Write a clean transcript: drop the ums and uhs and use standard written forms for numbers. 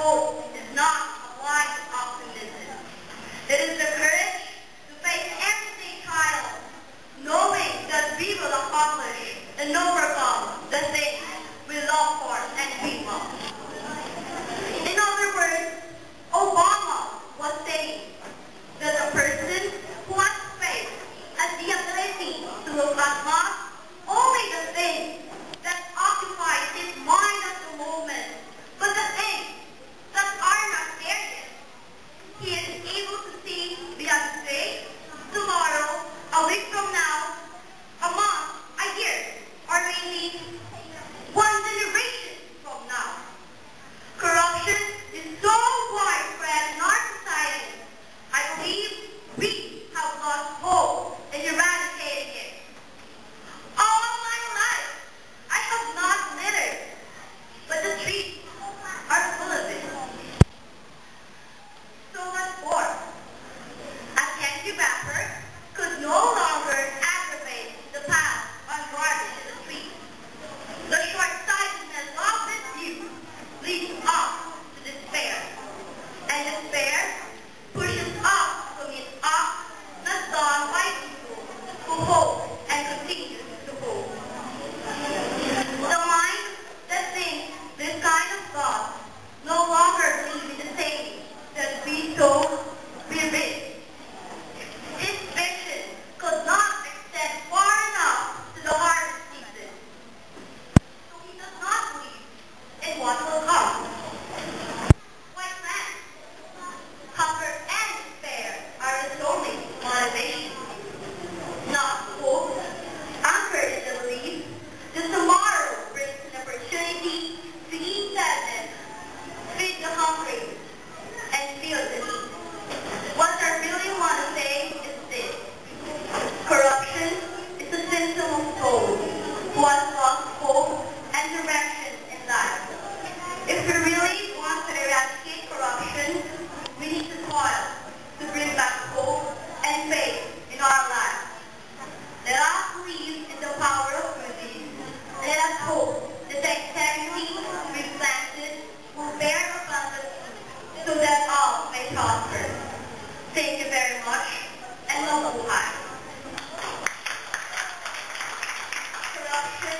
hope is not a blind optimism. It is the courage to face everyday trials, knowing that we will accomplish and overcome the things we love for and dream of. In other words, Obama was saying that a person who has faith has the ability to look at not only the things that occupy his mind at the moment, but the things that are not there yet. He is able to see beyond today, tomorrow, a week from now, a month, a year, or maybe one generation from now. Corruption is so widespread in our society. I believe we have lost hope in eradicating it. All my life, I have not littered, but the streets are full of it. So what for? A candy wrapper could no longer aggravate the past on garbage in the street. The short-sightedness of this view leads us to despair. And despair pushes us to meet up not done by people who hope and continue to hope. The mind that thinks this kind of God no longer believes in the saying that we sow, we reap. His vision could not extend far enough to the harvest season. So he does not believe in what will come. White man, hunger and despair are his only motivation. Not hope, anchored in the belief that tomorrow brings an opportunity to eat sadness, feed the hungry, and feel the need. What I really want to say is this. Corruption is a symptom of soul who has lost hope and direction in life. If we really want to eradicate corruption, we need to toil to bring back hope and faith in our lives. Let us believe in the power of goodness. Let us hope that the integrity we planted will bear abundant fruit so that all may prosper. Thank you very much, and mabuhay. Corruption